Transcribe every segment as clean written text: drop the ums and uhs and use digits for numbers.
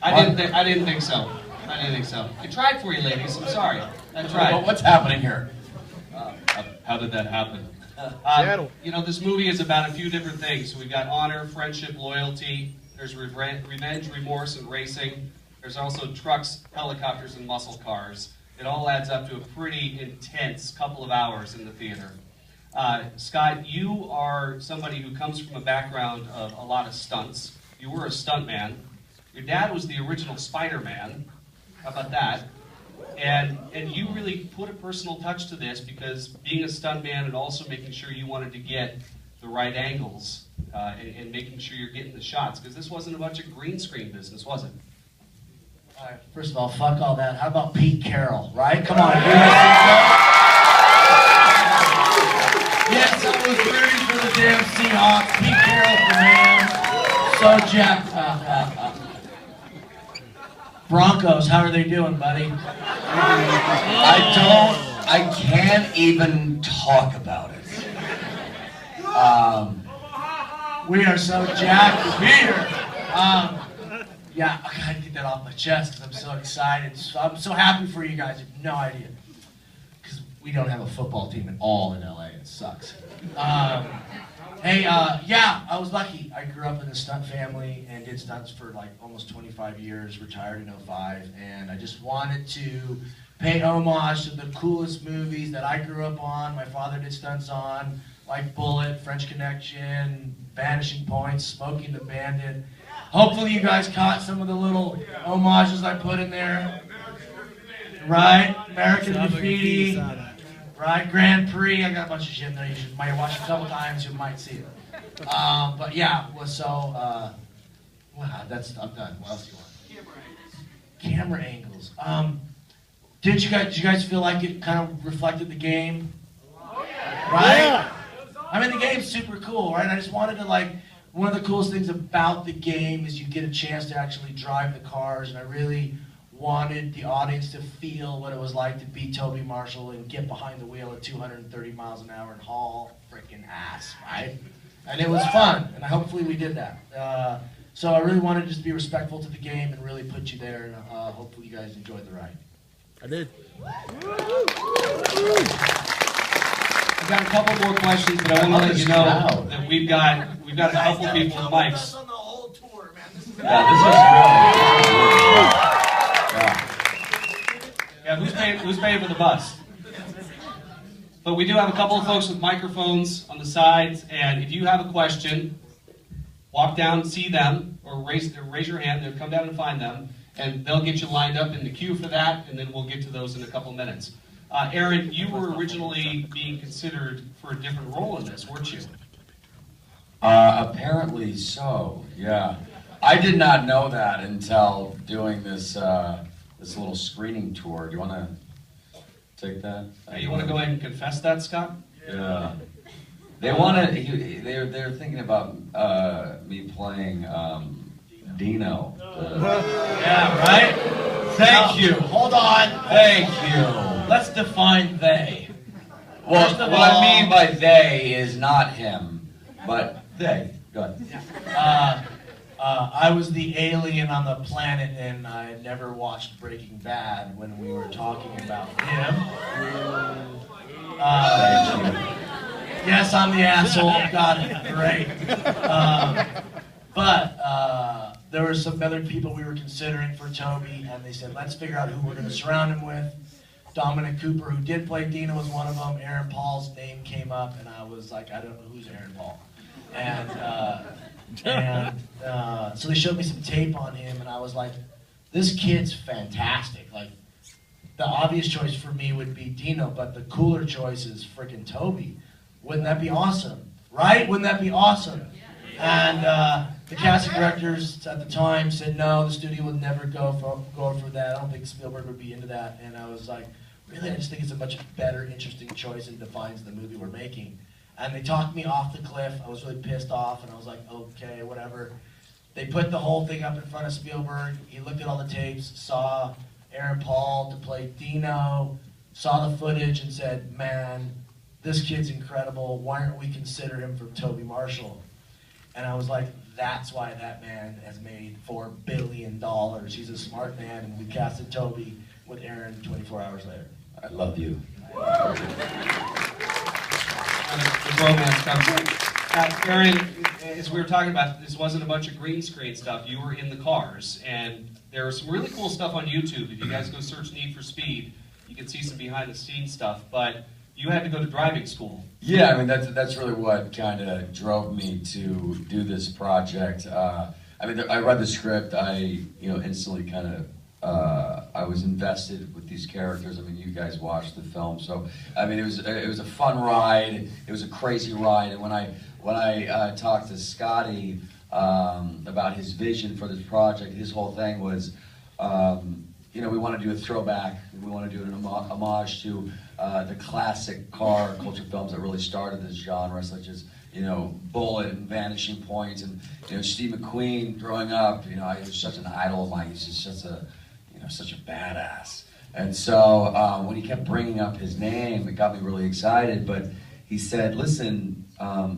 I didn't think so. I tried for you, ladies. I'm sorry. I tried. But what's happening here? How did that happen? You know, this movie is about a few different things. So we've got honor, friendship, loyalty. There's revenge, remorse, and racing. There's also trucks, helicopters, and muscle cars. It all adds up to a pretty intense couple of hours in the theater. Scott, you are somebody who comes from a background of a lot of stunts. You were a stuntman. Your dad was the original Spider-Man. How about that? And you really put a personal touch to this because being a stuntman and also making sure you wanted to get the right angles and making sure you're getting the shots, because this wasn't a bunch of green screen business, was it? All right, first of all, fuck all that. How about Pete Carroll, right? Come on, yes, I was rooting for the damn Seahawks. Pete Carroll's the man. So jacked up. Broncos, how are they doing, buddy? I can't even talk about it. We are so jacked to be here. Yeah, I gotta get that off my chest because I'm so excited. I'm so happy for you guys. You have no idea. Because we don't have a football team at all in LA. It sucks. Hey, yeah, I was lucky. I grew up in a stunt family and did stunts for like almost 25 years, retired in '05, and I just wanted to pay homage to the coolest movies that I grew up on. My father did stunts on, like Bullet, French Connection, Vanishing Point, Smokey the Bandit. Hopefully you guys caught some of the little homages I put in there. Right? American Graffiti. Right? Grand Prix. I got a bunch of shit in there. You might watch it a couple times. You might see it. But yeah, so, wow, I'm done. What else do you want? Camera angles. Did you guys feel like it kind of reflected the game? Right? Yeah. I mean, the game's super cool, right? I just wanted to, like, one of the coolest things about the game is you get a chance to actually drive the cars, and I really wanted the audience to feel what it was like to be Toby Marshall and get behind the wheel at 230 miles an hour and haul freaking ass, right? And it was fun, and hopefully we did that. So I really wanted to just be respectful to the game and really put you there, and hopefully you guys enjoyed the ride. I did. We've got a couple more questions, but I want to let you know that we've got a couple people with mics. On the whole tour, man. This is Who's paying for the bus? But we do have a couple of folks with microphones on the sides, and if you have a question, walk down, see them, or raise your hand. They'll come down and find them, and they'll get you lined up in the queue for that, and then we'll get to those in a couple minutes. Aaron, you were originally being considered for a different role in this, weren't you? Apparently so, yeah. I did not know that until doing this this little screening tour. Do you want to take that? You want to go ahead and confess that, Scott? Yeah. They wanted. They're thinking about me playing Dino. Yeah, right? Thank you. Hold on. Thank you. Let's define they. Well, what I mean by they is not him, but they. Go ahead. I was the alien on the planet, and I had never watched Breaking Bad when we were talking about him. Yes, I'm the asshole. Got it. Great. But there were some other people we were considering for Toby, and they said, let's figure out who we're going to surround him with. Dominic Cooper, who did play Dino, was one of them. Aaron Paul's name came up, and I was like, I don't know who's Aaron Paul. So they showed me some tape on him, and I was like, this kid's fantastic. Like, the obvious choice for me would be Dino, but the cooler choice is freaking Toby. Wouldn't that be awesome? Right? Wouldn't that be awesome? And the casting directors at the time said, no, the studio would never go for that. I don't think Spielberg would be into that. And I was like, really? I just think it's a much better, interesting choice and defines the movie we're making. And they talked me off the cliff. I was really pissed off, and I was like, okay, whatever. They put the whole thing up in front of Spielberg. He looked at all the tapes, saw Aaron Paul to play Dino, saw the footage, and said, man, this kid's incredible. Why aren't we considering him for Toby Marshall? And I was like, that's why that man has made $4 billion. He's a smart man, and we casted Toby with Aaron 24 hours later. I love you. The romance comes. Aaron, as we were talking about, this wasn't a bunch of green screen stuff. You were in the cars, and there was some really cool stuff on YouTube. If you guys go search Need for Speed, you can see some behind-the-scenes stuff. But you had to go to driving school. Yeah, I mean that's really what kind of drove me to do this project. I mean, I read the script. I instantly kind of I was invested with these characters. I mean, you guys watched the film, so I mean it was a fun ride. It was a crazy ride, and when I talked to Scotty about his vision for this project, his whole thing was, we want to do a throwback. We want to do an homage to the classic car culture films that really started this genre, such as Bullet and Vanishing Point, and Steve McQueen. Growing up, he was such an idol of mine. He's just such a badass. And so when he kept bringing up his name, it got me really excited. But he said, "Listen,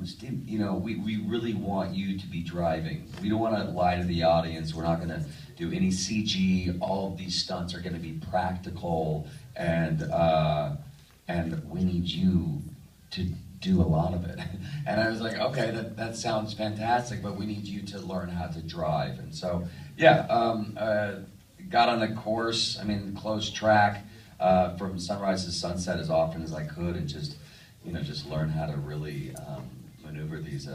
Steve, we really want you to be driving. We don't want to lie to the audience. We're not going to do any CG. All of these stunts are going to be practical, and we need you to do a lot of it." And I was like, "Okay, that sounds fantastic, but we need you to learn how to drive." And so, yeah, got on a course. I mean, closed track from sunrise to sunset as often as I could, and just learn how to really maneuver these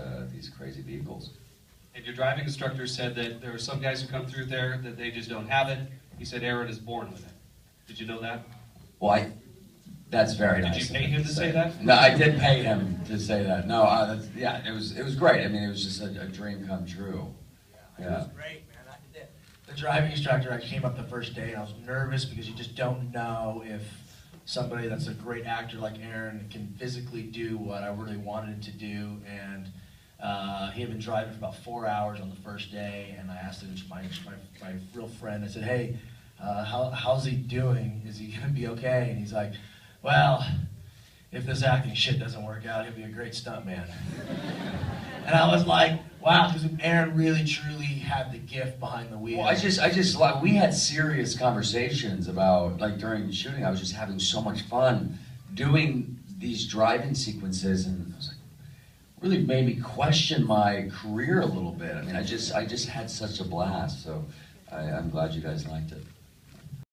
crazy vehicles. And your driving instructor said that there are some guys who come through there that they just don't have it. He said Aaron is born with it. Did you know that? Well, that's very nice. Did you pay him to say that? No, I did pay him to say that. No, yeah, it was great. I mean, it was just a dream come true. Yeah. It was great, man. The driving instructor, I came up the first day and I was nervous because you just don't know if somebody that's a great actor like Aaron can physically do what I really wanted him to do. And he had been driving for about 4 hours on the first day, and I asked him, my real friend, I said, "Hey, how's he doing? Is he gonna be okay?" And he's like, "Well, if this acting shit doesn't work out, he'll be a great stuntman." And I was like, wow, because Aaron really truly had the gift behind the wheel. Well, we had serious conversations about, like, during shooting, I was just having so much fun doing these driving sequences, and I was like, really made me question my career a little bit. I mean, I just had such a blast, so I'm glad you guys liked it.